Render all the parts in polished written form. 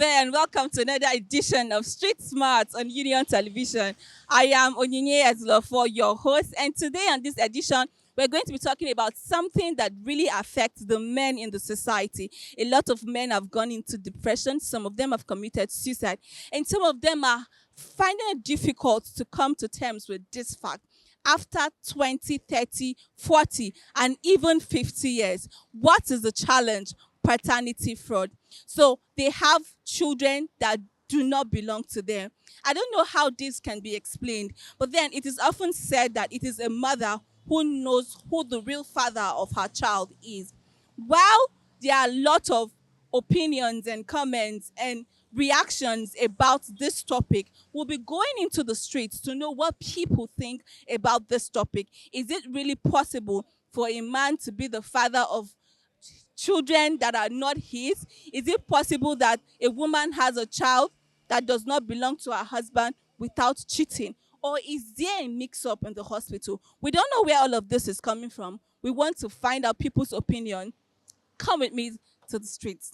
there, and welcome to another edition of Street Smarts on Union Television. I am Onyinye Ezlofo, your host, and today on this edition, we're going to be talking about something that really affects the men in the society. A lot of men have gone into depression, some of them have committed suicide, and some of them are finding it difficult to come to terms with this fact. After 20, 30, 40, and even 50 years, what is the challenge? Paternity fraud. So they have children that do not belong to them. I don't know how this can be explained, but then it is often said that it is a mother who knows who the real father of her child is. While there are a lot of opinions and comments and reactions about this topic, we'll be going into the streets to know what people think about this topic. Is it really possible for a man to be the father of children that are not his? Is it possible that a woman has a child that does not belong to her husband without cheating? Or is there a mix up in the hospital? We don't know where all of this is coming from. We want to find out people's opinion. Come with me to the streets.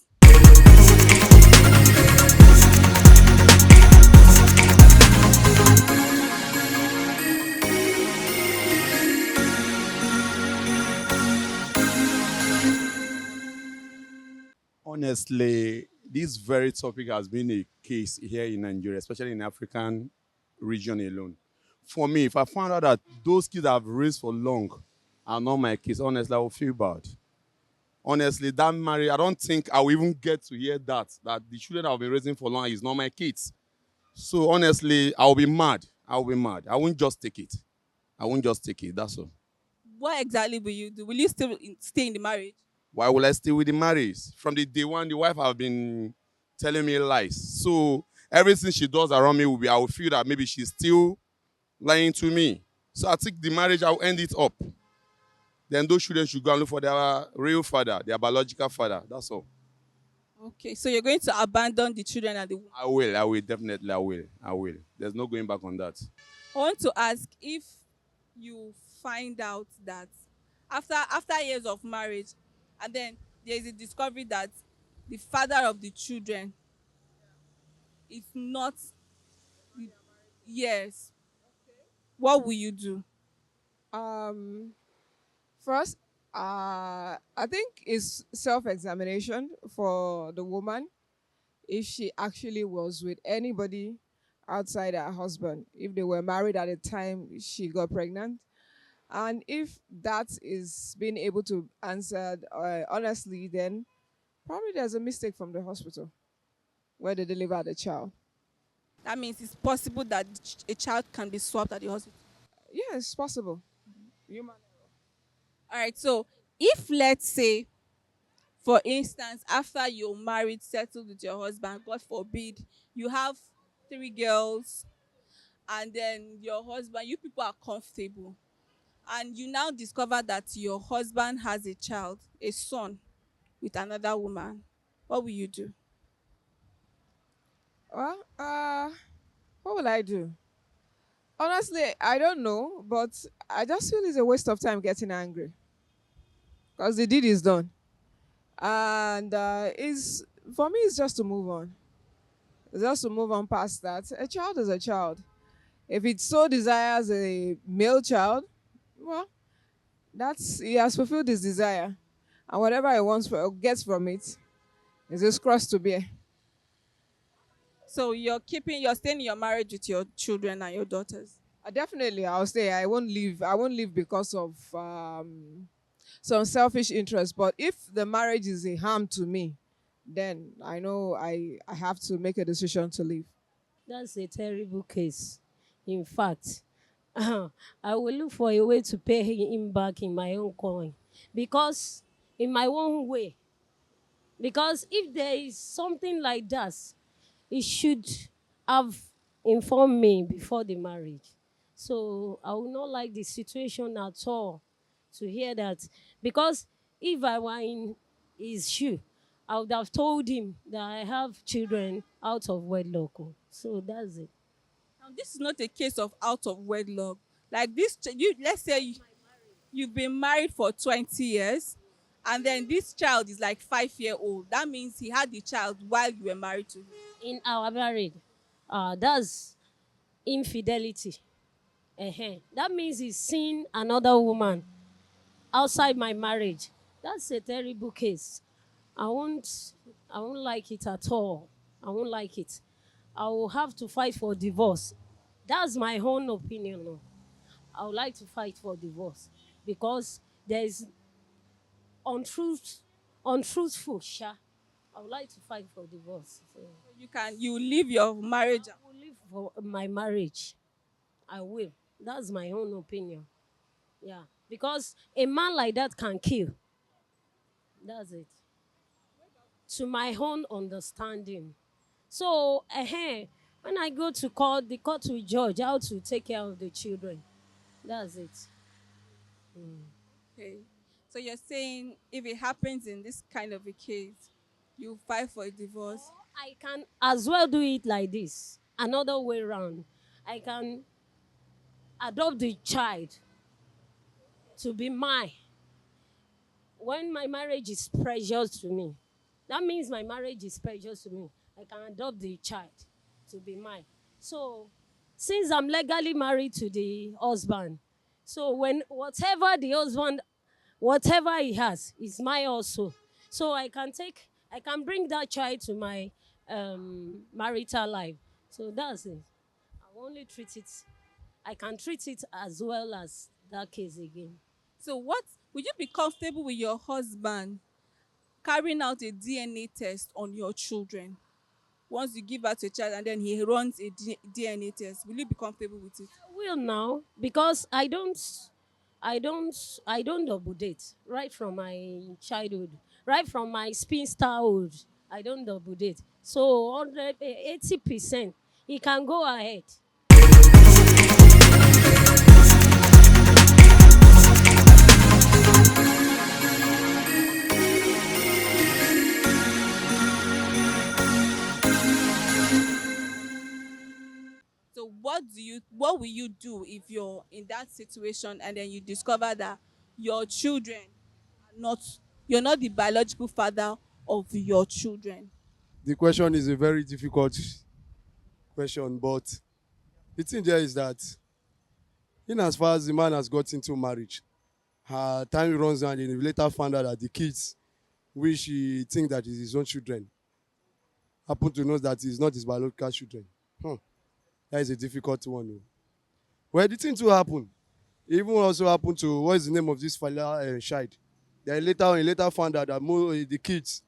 Honestly, this very topic has been a case here in Nigeria, especially in the African region alone. For me, if I found out that those kids I've raised for long are not my kids, honestly, I will feel bad. Honestly, that marriage, I don't think I will even get to hear that the children I've been raising for long is not my kids. So honestly, I'll be mad. I'll be mad. I won't just take it. I won't just take it. That's all. What exactly will you do? Will you still stay in the marriage? Why will I stay with the marriage? From the day one, the wife have been telling me lies. So everything she does around me I will feel that maybe she's still lying to me. So I think the marriage, I'll end it up. Then those children should go and look for their real father, their biological father. That's all. Okay, so you're going to abandon the children and the woman. Definitely, I will. There's no going back on that. I want to ask if you find out that after years of marriage, and then there is a discovery that the father of the children is not. Yes, what will you do? Um, First, I think it's self-examination for the woman if she actually was with anybody outside her husband, if they were married at the time she got pregnant, and if that is being able to answer honestly, then probably there's a mistake from the hospital where they delivered the child. That means it's possible that a child can be swapped at the hospital. Yeah, it's possible. Human. All right, so if let's say, for instance, after you're married, settled with your husband, God forbid, you have three girls, and then your husband, you people are comfortable, and you now discover that your husband has a child, a son, with another woman, what will you do? Well, what will I do? Honestly, I don't know, but I just feel it's a waste of time getting angry because the deed is done, and is for me. It's just to move on. It's just to move on past that. A child is a child. If it so desires a male child, well, that's he has fulfilled his desire, and whatever he wants for gets from it is his cross to bear. So you're staying in your marriage with your children and your daughters. Definitely, I'll stay. I won't leave. I won't leave because of some selfish interest. But if the marriage is a harm to me, then I know I have to make a decision to leave. That's a terrible case. In fact, I will look for a way to pay him back in my own coin. Because, in my own way, because if there is something like that, he should have informed me before the marriage. So I would not like the situation at all to hear that. Because if I were in his shoe, I would have told him that I have children out of wedlock. Oh. So that's it. Now, this is not a case of out of wedlock. Like this, let's say you've been married for 20 years, and then this child is like 5 year old. That means he had the child while you were married to him. In our marriage, that's infidelity. That means he's seen another woman outside my marriage. That's a terrible case. I won't I won't like it at all. I won't like it. I will have to fight for divorce. That's my own opinion. No. I would like to fight for divorce because there is untruth, untruthful. Sha. I would like to fight for divorce. So You leave your marriage. I will live for my marriage. I will. That's my own opinion. Yeah, because a man like that can kill. That's it. To my own understanding. So, when I go to court, the court will judge how to take care of the children. That's it. Okay. So you're saying if it happens in this kind of a case, you fight for a divorce. I can as well do it like this. Another way around. I can adopt the child to be mine. When my marriage is precious to me, that means my marriage is precious to me. I can adopt the child to be mine. So, since I'm legally married to the husband, so when whatever he has, is mine also. So I can bring that child to my marital life. So that's it. I only treat it. I can treat it as well as that case again. So what would you be comfortable with your husband carrying out a DNA test on your children? Once you give birth to a child and then he runs a DNA test, will you be comfortable with it? I will now because I don't double date right from my childhood, right from my spinsterhood. I don't double date. So 80%, he can go ahead. So what will you do if you're in that situation and then you discover that your children are not you're not the biological father of your children? The question is a very difficult question, but the thing there is that, in as far as the man has got into marriage, her time runs out, and he later found out that the kids, which he think that is his own children, happen to know that it's not his biological children. Hmm. That is a difficult one. Oh. Well, the thing to happen, it even also happened to, what is the name of this fella child? Then he later found out that the kids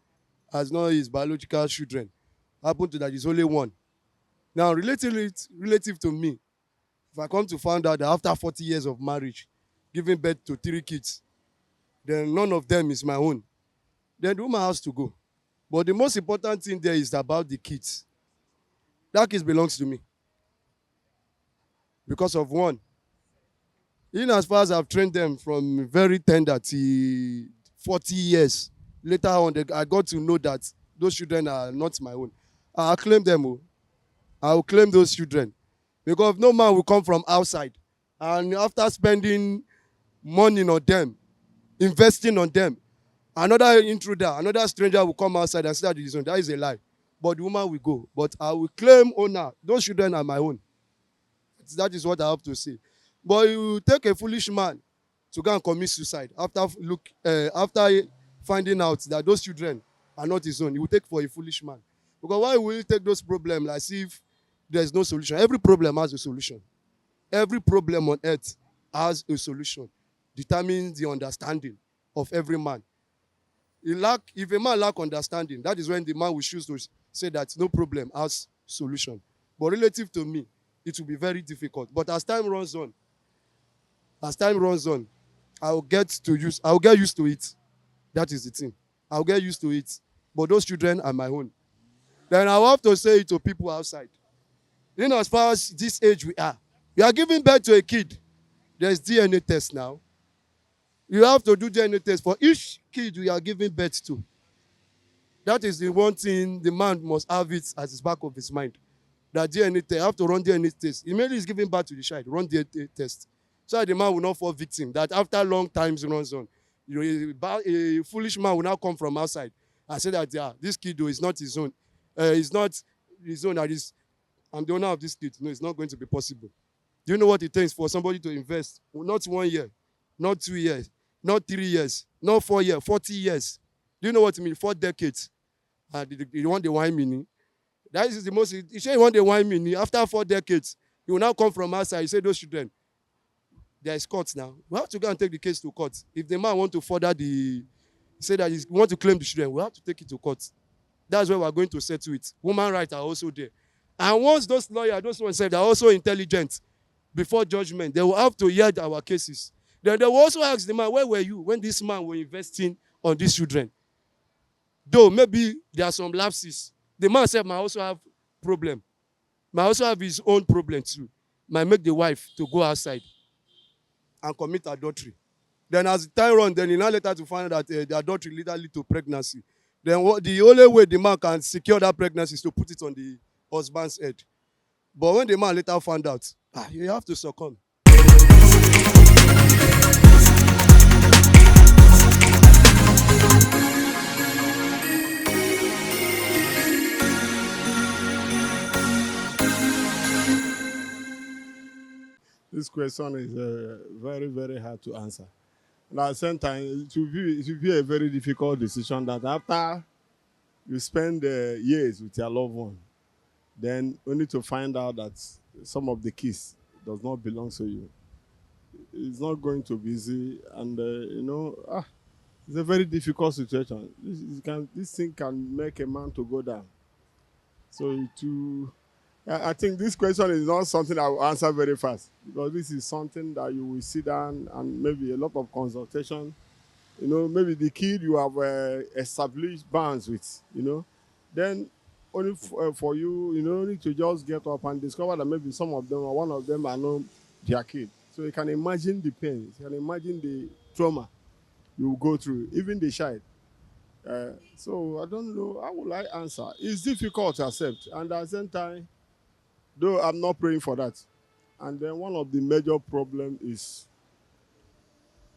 as not his biological children. Happened to that is only one. Now, relative to me, if I come to find out that after 40 years of marriage, giving birth to 3 kids, then none of them is my own, then the woman has to go. But the most important thing there is about the kids. That kids belongs to me. Because of one. In as far as I've trained them from very tender till 40 years, later on, I got to know that those children are not my own. I'll claim them. Oh. I'll claim those children. Because no man will come from outside. And after spending money on them, investing on them, another intruder, another stranger will come outside and say that it is own. That is a lie. But the woman will go. But I will claim owner. Those children are my own. That is what I have to say. But you take a foolish man to go and commit suicide after finding out that those children are not his own. He will take for a foolish man. Because why will you take those problems as if there's no solution? Every problem has a solution. Every problem on earth has a solution. Determines the understanding of every man. If a man lack understanding, that is when the man will choose to say that no problem has solution. But relative to me, it will be very difficult. But as time runs on, I'll get used to it. That is the thing. I'll get used to it. But those children are my own. Then I'll have to say it to people outside. As far as this age we are giving birth to a kid. There's DNA test now. You have to do DNA test for each kid we are giving birth to. That is the one thing the man must have it at the back of his mind. That DNA test, have to run DNA test. Immediately he's giving birth to the child, run DNA test. So that the man will not fall victim. That after long times runs on, You know, a foolish man will now come from outside and say that, yeah, this kid though is not his own. It's not his own. That is, I'm the owner of this kid. No, it's not going to be possible. Do you know what it takes for somebody to invest? Not 1 year, not 2 years, not 3 years, not 4 years, 40 years. Do you know what I mean? 4 decades. You want the wine mini? That is the most. You say you want the wine mini. After 4 decades, you will now come from outside. You say those children, there is court now. We have to go and take the case to court. If the man want to further say that he want to claim the children, we have to take it to court. That's where we are going to settle it. Women rights are also there. And once those lawyers, those ones say they're also intelligent, before judgment, they will have to hear our cases. Then they will also ask the man, where were you when this man was investing on these children? Though maybe there are some lapses. The man said might also have problem. Might also have his own problem too. Might make the wife to go outside and commit adultery. Then as the time runs, then he now later to find out that the adultery later lead to pregnancy. Then the only way the man can secure that pregnancy is to put it on the husband's head. But when the man later found out, you have to succumb. This question is very, very hard to answer. And at the same time, it will be a very difficult decision that after you spend years with your loved one, then only to find out that some of the kids does not belong to you. It's not going to be easy, and it's a very difficult situation. This thing can make a man to go down. So I think this question is not something I will answer very fast, because this is something that you will sit down and maybe a lot of consultation. Maybe the kid you have established bonds with. Then only for you, need to just get up and discover that maybe some of them or one of them are not their kid. So you can imagine the pain, you can imagine the trauma you will go through, even the child. So I don't know, how will I answer? It's difficult to accept, and at the same time, though I'm not praying for that. And then one of the major problem is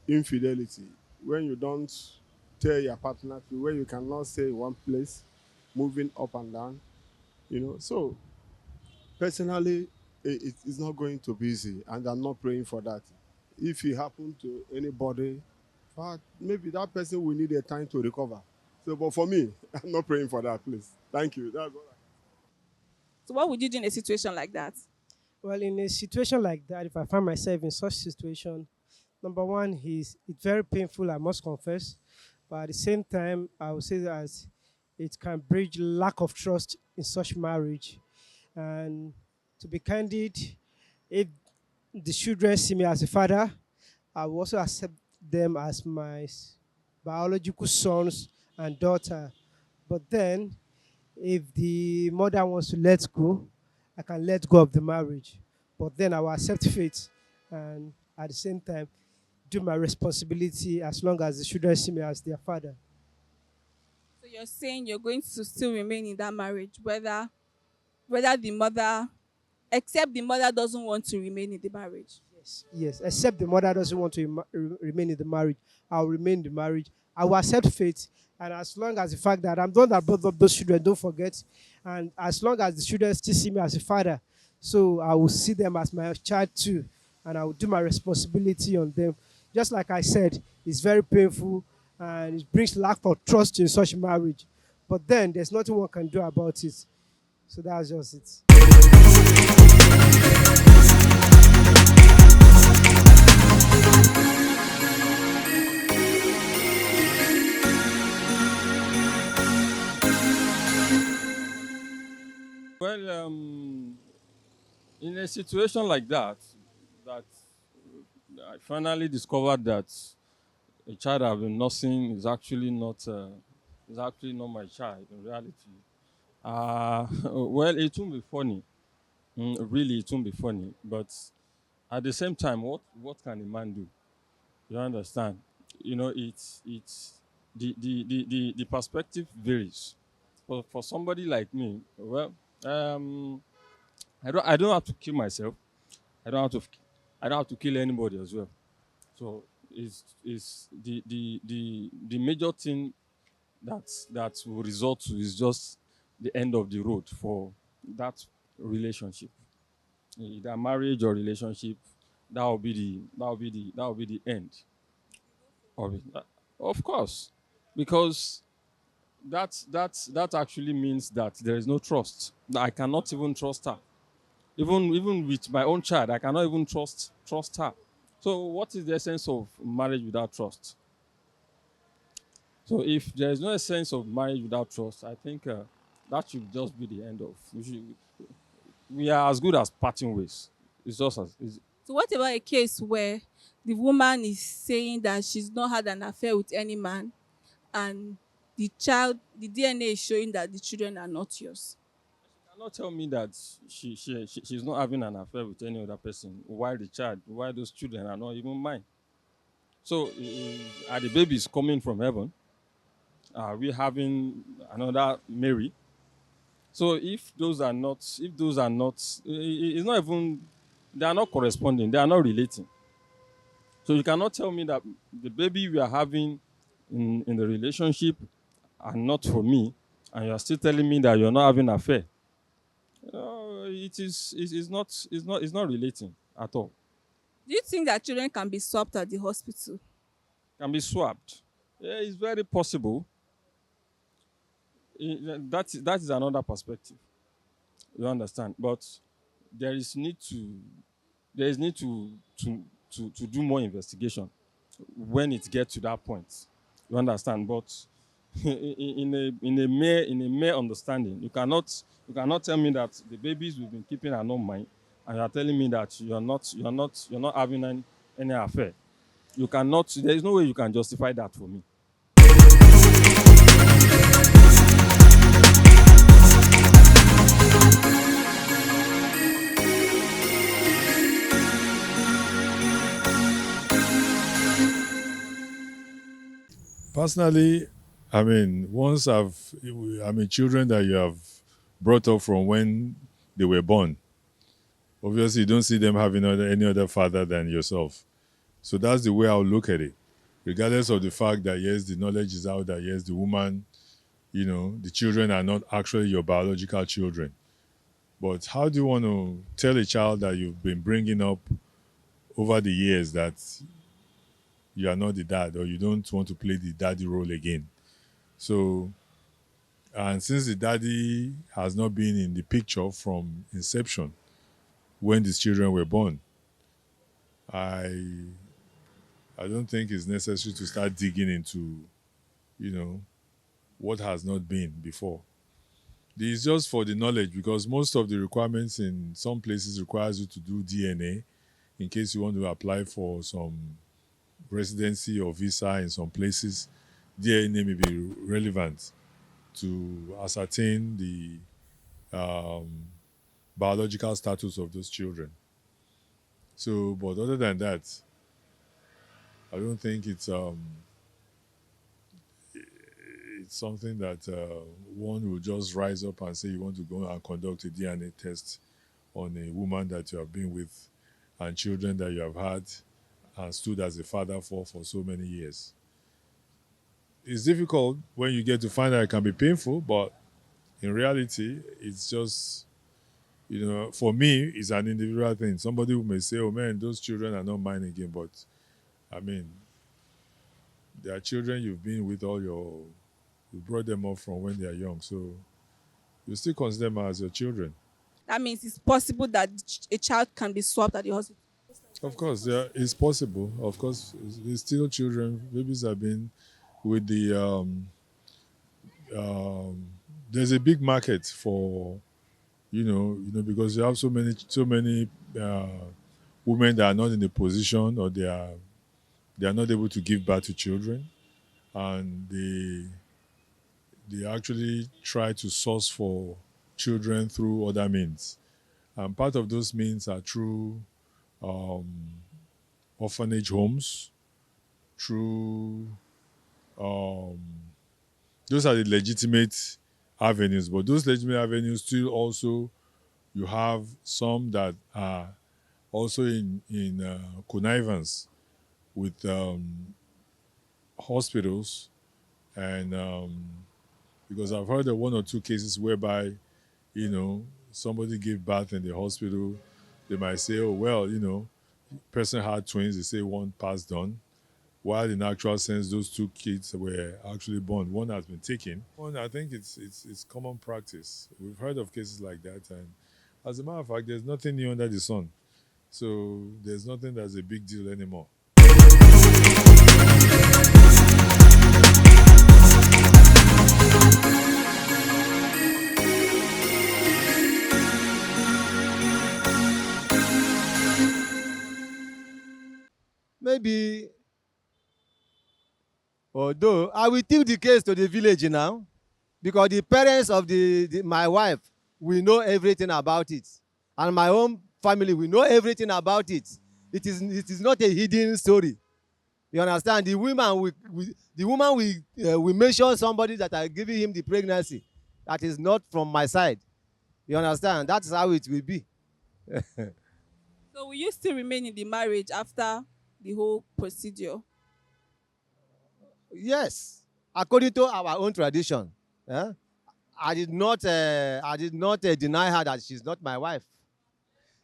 infidelity. When you don't tell your partner to, when you cannot stay in one place, moving up and down. So personally, it's not going to be easy, and I'm not praying for that. If it happened to anybody, maybe that person will need a time to recover. So, but for me, I'm not praying for that, please. Thank you. That's all. So what would you do in a situation like that? Well, in a situation like that, if I find myself in such situation, number one is it's very painful, I must confess. But at the same time, I would say that it can bridge lack of trust in such marriage. And to be candid, if the children see me as a father, I will also accept them as my biological sons and daughter. But then, if the mother wants to let go, I can let go of the marriage. But then I will accept fate and at the same time do my responsibility as long as the children see me as their father. So you're saying you're going to still remain in that marriage, whether the mother, except the mother doesn't want to remain in the marriage. Yes, yes. Except the mother doesn't want to remain in the marriage, I'll remain in the marriage. I will accept fate, and as long as the fact that I'm the one that brought up those children, don't forget, and as long as the children still see me as a father, so I will see them as my child too, and I will do my responsibility on them. Just like I said, it's very painful, and it brings lack of trust in such marriage. But then there's nothing one can do about it. So that's just it. Well, in a situation like that I finally discovered that a child I've been nursing is actually not my child in reality. Well, it won't be funny. Really, it won't be funny. But at the same time, what can a man do? You understand? It's the perspective varies. For somebody like me, well, I don't have to kill myself. I don't have to I don't have to kill anybody as well. So is the major thing that will result to is just the end of the road for that relationship, either marriage or relationship. That will be the end of it. Of course, because that actually means that there is no trust. That I cannot even trust her. Even with my own child, I cannot even trust her. So what is the essence of marriage without trust? So if there is no essence of marriage without trust, I think that should just be the end of. We are as good as parting ways. It's just as it's, So what about a case where the woman is saying that she's not had an affair with any man, and the DNA is showing that the children are not yours? cannot tell me that she's not having an affair with any other person while those children are not even mine. So are the babies coming from heaven? Are we having another Mary? So if those are not, it's not even, they are not corresponding, they are not relating. So you cannot tell me that the baby we are having in the relationship are not for me, and you are still telling me that you're not having an affair. It's not relating at all. Do you think that children can be swapped at the hospital? Can be swapped. Yeah, it's very possible. That is another perspective. You understand? But there is need to there is need to do more investigation when it gets to that point. You understand? But in a mere understanding, you cannot tell me that the babies we've been keeping are not mine, and you are telling me that you're not having any affair. You cannot. There is no way you can justify that for me. Personally, I mean, children that you have brought up from when they were born, obviously you don't see them having any other father than yourself. So that's the way I'll look at it. Regardless of the fact that, yes, the knowledge is out that, yes, the woman, the children are not actually your biological children. But how do you want to tell a child that you've been bringing up over the years that you are not the dad, or you don't want to play the daddy role again? So, and since the daddy has not been in the picture from inception when these children were born, I I don't think it's necessary to start digging into, you know, what has not been before. This is just for the knowledge, because most of the requirements in some places requires you to do DNA in case you want to apply for some residency or visa in some places. DNA may be relevant to ascertain the biological status of those children. So, but other than that, I don't think it's something that one will just rise up and say you want to go and conduct a DNA test on a woman that you have been with and children that you have had and stood as a father for so many years. It's difficult when you get to find out. It can be painful, but in reality, it's just, for me, it's an individual thing. Somebody who may say, oh man, those children are not mine again, but I mean, they are children you've been with you brought them up from when they are young, so you still consider them as your children. That means it's possible that a child can be swapped at the hospital. Of course, yeah, it's possible. Of course, it's still children. Babies have been with the. Um, there's a big market for, because you have so many women that are not in a position, or they are not able to give birth to children, and they actually try to source for children through other means, and part of those means are through um, orphanage homes, through um, those are the legitimate avenues. But those legitimate avenues still also, you have some that are also in connivance with hospitals, and because I've heard of one or two cases whereby, somebody gave birth in the hospital, they might say, oh, well, person had twins, they say one passed on, while in actual sense, those two kids were actually born. One has been taken. One, I think it's common practice. We've heard of cases like that, and as a matter of fact, there's nothing new under the sun. So there's nothing that's a big deal anymore. Maybe, although I will take the case to the village now, because the parents of my wife will know everything about it, and my own family will know everything about it. It is not a hidden story. You understand? The woman will mention somebody that are giving him the pregnancy that is not from my side. You understand? That's how it will be. So will you still remain in the marriage after the whole procedure? Yes, according to our own tradition. eh, I did not deny her that she's not my wife.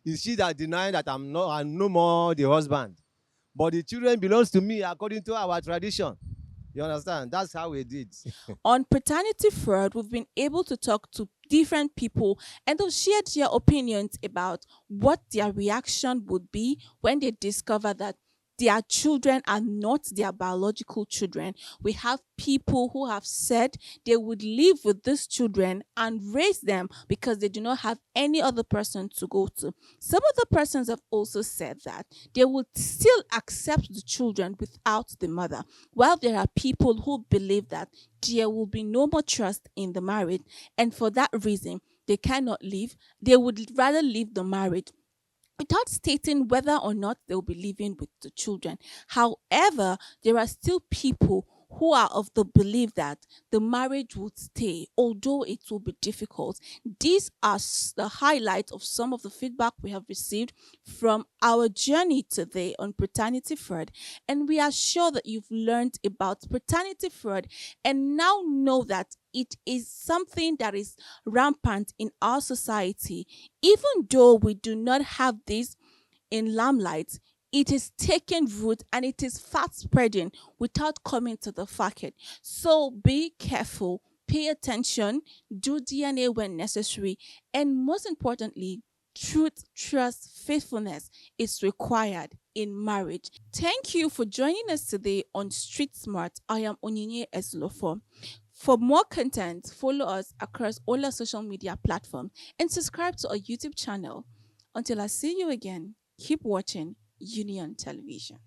It's she that denied that I'm no more the husband. But the children belongs to me according to our tradition. You understand? That's how we did. On paternity fraud, we've been able to talk to different people and they've shared their opinions about what their reaction would be when they discover that their children are not their biological children. We have people who have said they would live with these children and raise them because they do not have any other person to go to. Some other persons have also said that they would still accept the children without the mother, while there are people who believe that there will be no more trust in the marriage, and for that reason, they cannot leave. They would rather leave the marriage without stating whether or not they'll be living with the children. However, there are still people who are of the belief that the marriage would stay, although it will be difficult. These are the highlights of some of the feedback we have received from our journey today on paternity fraud. And we are sure that you've learned about paternity fraud and now know that it is something that is rampant in our society. Even though we do not have this in limelight, it is taking root and it is fast spreading without coming to the market. So be careful, pay attention, do DNA when necessary, and most importantly, truth, trust, faithfulness is required in marriage. Thank you for joining us today on Street Smart. I am Onyinye Eslofo. For more content, follow us across all our social media platforms and subscribe to our YouTube channel. Until I see you again, keep watching Union Television.